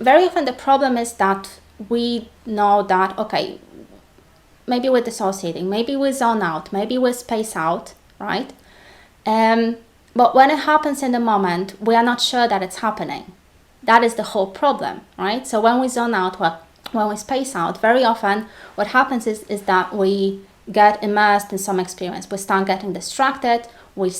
very often the problem is that we know that, okay, maybe we're dissociating, maybe we zone out, maybe we space out, right? But when it happens in the moment, we are not sure that it's happening. That is the whole problem, right? So when we zone out, when we space out, very often what happens is that we get immersed in some experience. We start getting distracted, we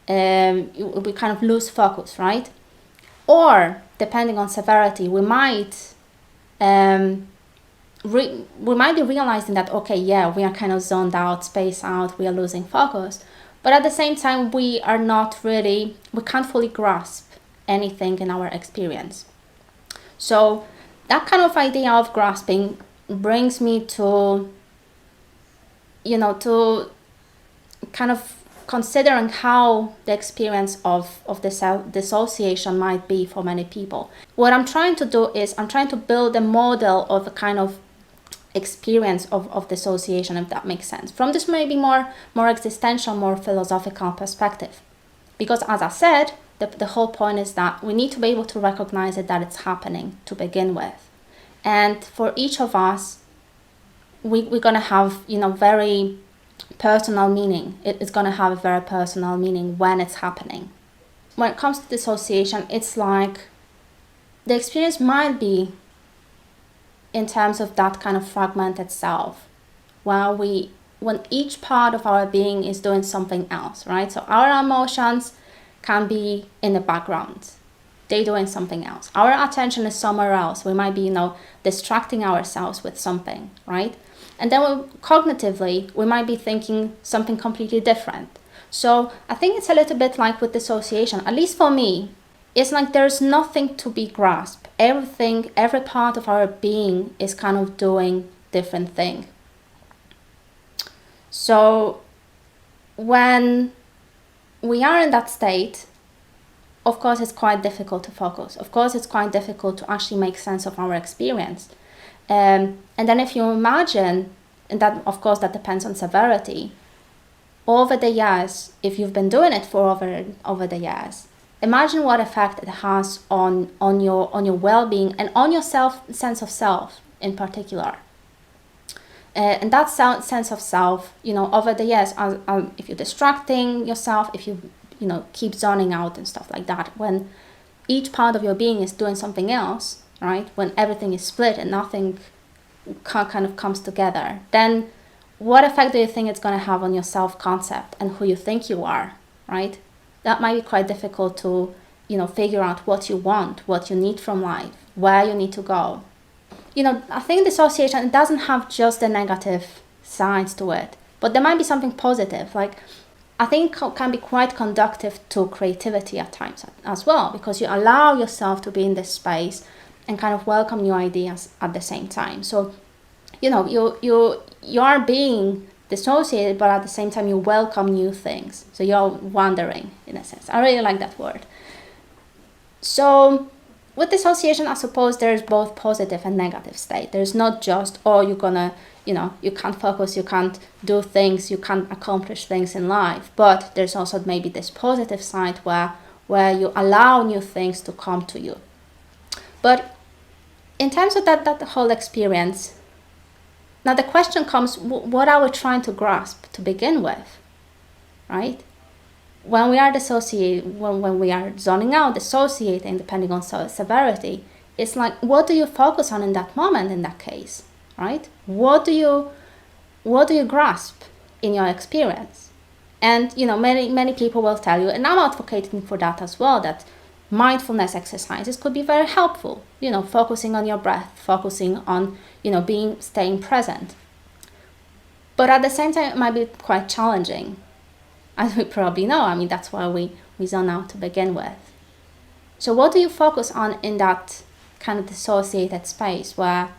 kind of lose focus, right? Or depending on severity, we might be realizing that, okay, yeah, we are kind of zoned out, spaced out, we are losing focus. But at the same time, we can't fully grasp anything in our experience. So that kind of idea of grasping brings me to kind of considering how the experience of the dissociation might be for many people. What I'm trying to do is I'm trying to build a model of a kind of experience of dissociation, if that makes sense, from this maybe more existential, more philosophical perspective. Because as I said, the whole point is that we need to be able to recognize it, that it's happening to begin with. And for each of us, we're going to have, very personal meaning. It's going to have a very personal meaning when it's happening. When it comes to dissociation, it's like the experience might be in terms of that kind of fragmented self, when each part of our being is doing something else, right? So our emotions can be in the background. They're doing something else. Our attention is somewhere else. We might be, distracting ourselves with something, right? And then cognitively, we might be thinking something completely different. So I think it's a little bit like with dissociation, at least for me, it's like there's nothing to be grasped. Every part of our being is kind of doing different thing. So when we are in that state, of course, it's quite difficult to focus. Of course, it's quite difficult to actually make sense of our experience. And then if you imagine, and that, of course, that depends on severity, over the years, if you've been doing it for over the years, imagine what effect it has on your well-being and on your sense of self in particular. And that sense of self, over the years, if you're distracting yourself, if you keep zoning out and stuff like that, when each part of your being is doing something else, right? When everything is split and nothing kind of comes together, then what effect do you think it's going to have on your self-concept and who you think you are, right? That might be quite difficult to, figure out what you want, what you need from life, where you need to go. I think dissociation, it doesn't have just the negative sides to it, but there might be something positive. Like, I think it can be quite conducive to creativity at times as well, because you allow yourself to be in this space and kind of welcome new ideas at the same time. So, you are being dissociated, but at the same time you welcome new things. So you're wandering, in a sense. I really like that word. So with dissociation, I suppose there's both positive and negative state. There's not just, you're gonna, you can't focus, you can't do things, you can't accomplish things in life. But there's also maybe this positive side where you allow new things to come to you. But in terms of that whole experience, now the question comes, what are we trying to grasp to begin with, right? When we are dissociating, when we are zoning out, dissociating, depending on severity, it's like, what do you focus on in that moment, in that case, right? What do you grasp in your experience? And, many people will tell you, and I'm advocating for that as well, that mindfulness exercises could be very helpful, focusing on your breath, focusing on, staying present. But at the same time, it might be quite challenging, as we probably know. I mean, that's why we zone out to begin with. So what do you focus on in that kind of dissociated space where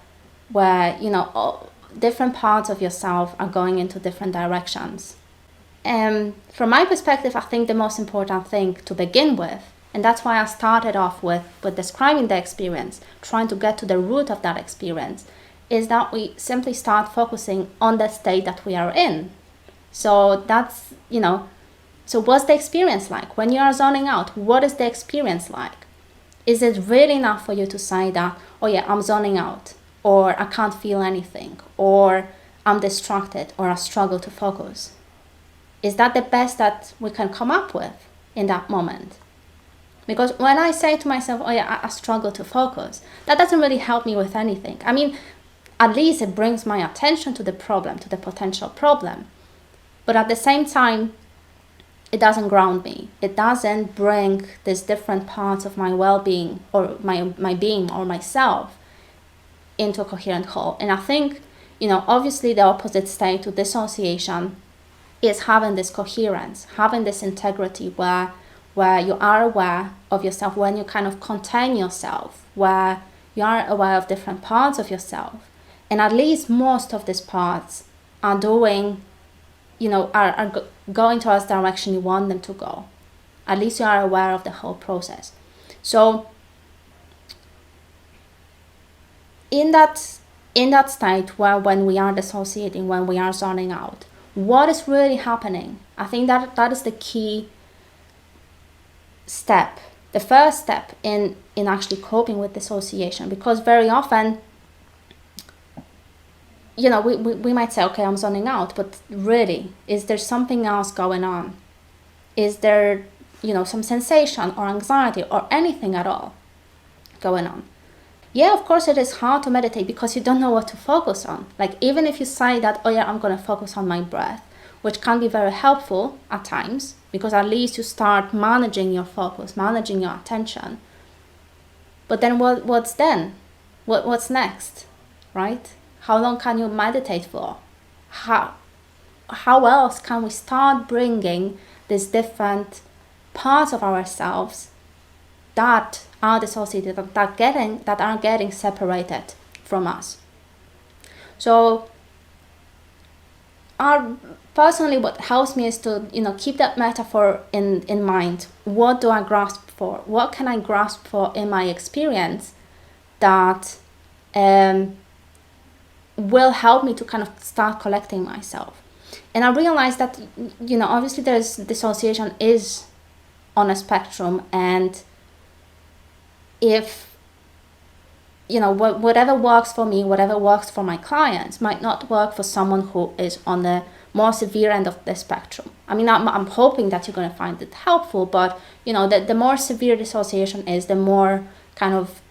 different parts of yourself are going into different directions? And from my perspective, I think the most important thing to begin with, and that's why I started off with describing the experience, trying to get to the root of that experience, is that we simply start focusing on the state that we are in. So that's, so what's the experience like? When you are zoning out, what is the experience like? Is it really enough for you to say that, oh yeah, I'm zoning out, or I can't feel anything, or I'm distracted, or I struggle to focus? Is that the best that we can come up with in that moment? Because when I say to myself, oh yeah, I struggle to focus, that doesn't really help me with anything. I mean, at least it brings my attention to the problem, to the potential problem. But at the same time, it doesn't ground me. It doesn't bring these different parts of my well-being or my being or myself into a coherent whole. And I think, obviously the opposite state to dissociation is having this coherence, having this integrity where you are aware of yourself, when you kind of contain yourself, where you are aware of different parts of yourself. And at least most of these parts are doing, are going towards the direction you want them to go. At least you are aware of the whole process. So in that state where when we are dissociating, when we are zoning out, what is really happening? I think that is the key step, the first step in actually coping with dissociation. Because very often, we might say, okay, I'm zoning out, but really, is there something else going on? Is there, some sensation or anxiety or anything at all going on? Yeah, of course it is hard to meditate because you don't know what to focus on. Like, even if you say that, oh yeah, I'm going to focus on my breath, which can be very helpful at times, because at least you start managing your focus, managing your attention. But then what's then? What's next, right? How long can you meditate for? How else can we start bringing these different parts of ourselves that are dissociated, that are getting separated from us? So personally, what helps me is to keep that metaphor in mind. What do I grasp for? What can I grasp for in my experience that will help me to kind of start collecting myself? And I realized that obviously there's dissociation is on a spectrum, and if whatever works for me, whatever works for my clients might not work for someone who is on the more severe end of the spectrum. I mean, I'm hoping that you're going to find it helpful, but the more severe dissociation is, the more kind of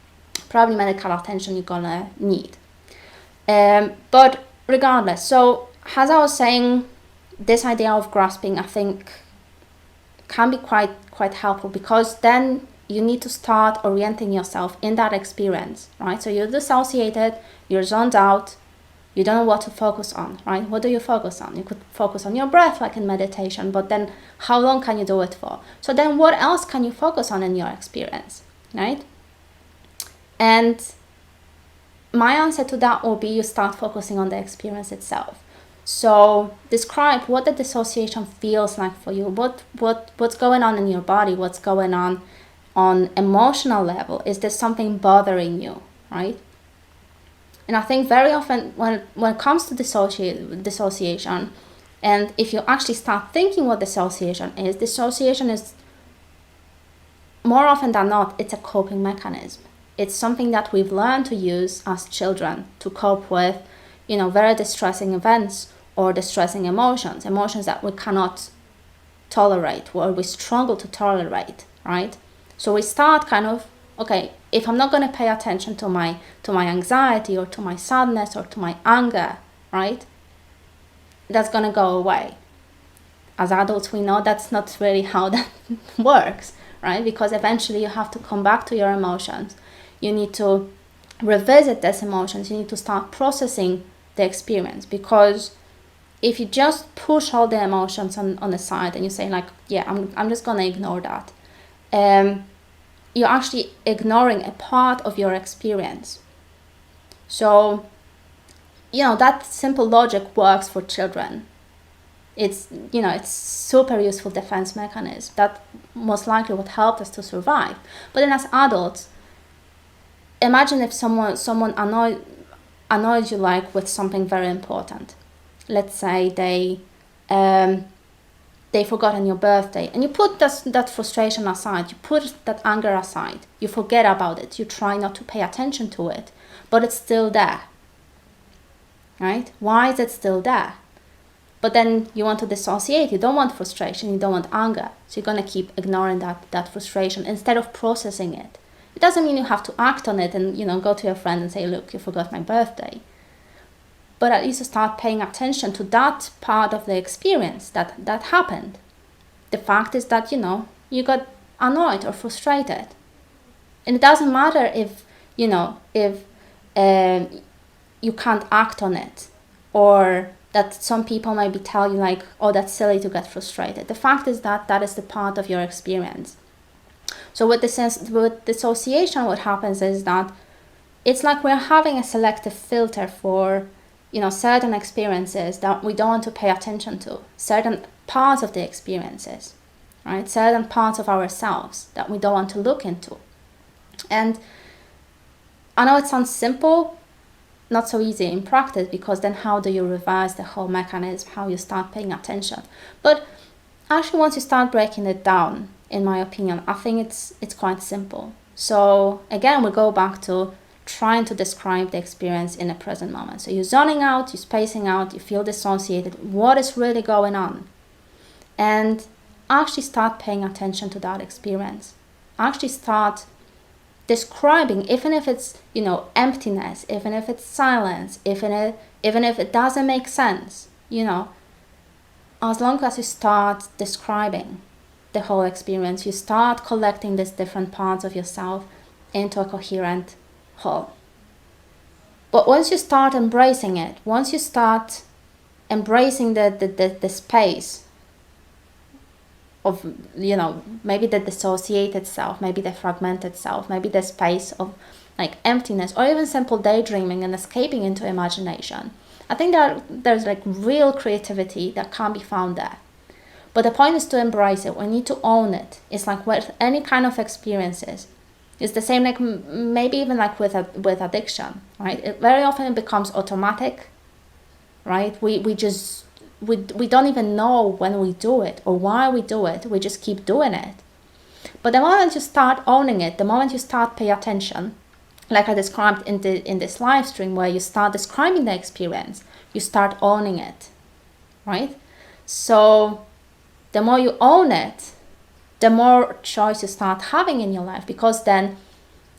probably medical attention you're going to need. But regardless, so as I was saying, this idea of grasping, I think, can be quite helpful, because then you need to start orienting yourself in that experience, right? So you're dissociated, you're zoned out, you don't know what to focus on, right? What do you focus on? You could focus on your breath, like in meditation, but then how long can you do it for? So then what else can you focus on in your experience, right? And my answer to that will be, you start focusing on the experience itself. So describe what the dissociation feels like for you, what's going on in your body, what's going on emotional level. Is there something bothering you, right? And I think very often when it comes to dissociation, and if you actually start thinking what dissociation is more often than not, it's a coping mechanism. It's something that we've learned to use as children to cope with, very distressing events or distressing emotions that we cannot tolerate, or we struggle to tolerate, right? So we start kind of, okay, if I'm not going to pay attention to my anxiety or to my sadness or to my anger, right, that's going to go away. As adults, we know that's not really how that works, right? Because eventually you have to come back to your emotions. You need to revisit these emotions. You need to start processing the experience, because if you just push all the emotions on the side and you say like, yeah, I'm just going to ignore that, you're actually ignoring a part of your experience. So, that simple logic works for children. It's super useful defense mechanism that most likely would help us to survive. But then as adults, imagine if someone annoys you, like with something very important. Let's say they they forgotten your birthday, and you put that frustration aside, you put that anger aside, you forget about it, you try not to pay attention to it, but it's still there, right? Why is it still there? But then you want to dissociate, you don't want frustration, you don't want anger, so you're going to keep ignoring that frustration instead of processing it. It doesn't mean you have to act on it and, go to your friend and say, look, you forgot my birthday. But at least you start paying attention to that part of the experience that happened. The fact is that, you got annoyed or frustrated. And it doesn't matter if you can't act on it, or that some people maybe tell you like, oh, that's silly to get frustrated. The fact is that is the part of your experience. So with dissociation, what happens is that it's like we're having a selective filter for, certain experiences that we don't want to pay attention to, certain parts of the experiences, right? Certain parts of ourselves that we don't want to look into. And I know it sounds simple, not so easy in practice, because then how do you reverse the whole mechanism, how you start paying attention? But actually, once you start breaking it down, in my opinion, I think it's quite simple. So again, we go back to trying to describe the experience in the present moment. So you're zoning out, you're spacing out, you feel dissociated. What is really going on? And actually start paying attention to that experience. Actually start describing, even if it's, emptiness, even if it's silence, even if it doesn't make sense, as long as you start describing the whole experience, you start collecting these different parts of yourself into a coherent whole. But once you start embracing it, once you start embracing the space of, maybe the dissociated self, maybe the fragmented self, maybe the space of like emptiness, or even simple daydreaming and escaping into imagination, I think there's like real creativity that can be found there. But the point is to embrace it. We need to own it. It's like with any kind of experiences. It's the same, like maybe even like with addiction, right? Very often it becomes automatic, right? We don't even know when we do it or why we do it. We just keep doing it. But the moment you start owning it, the moment you start pay attention, like I described in this live stream, where you start describing the experience, you start owning it, right? So the more you own it, the more choice you start having in your life, because then,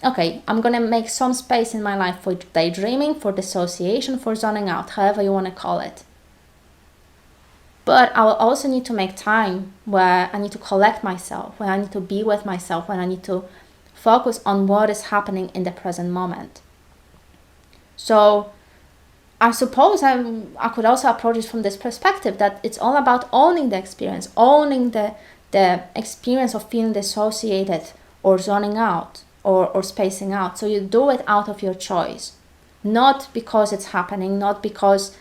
okay, I'm going to make some space in my life for daydreaming, for dissociation, for zoning out, however you want to call it. But I will also need to make time where I need to collect myself, where I need to be with myself, when I need to focus on what is happening in the present moment. So I suppose I could also approach it from this perspective, that it's all about owning the experience, owning the experience of feeling dissociated or zoning out or spacing out. So you do it out of your choice, not because it's happening, not because,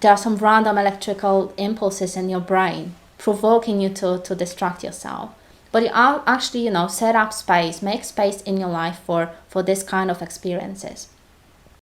there are some random electrical impulses in your brain provoking you to distract yourself. But you are actually, set up space, make space in your life for this kind of experiences.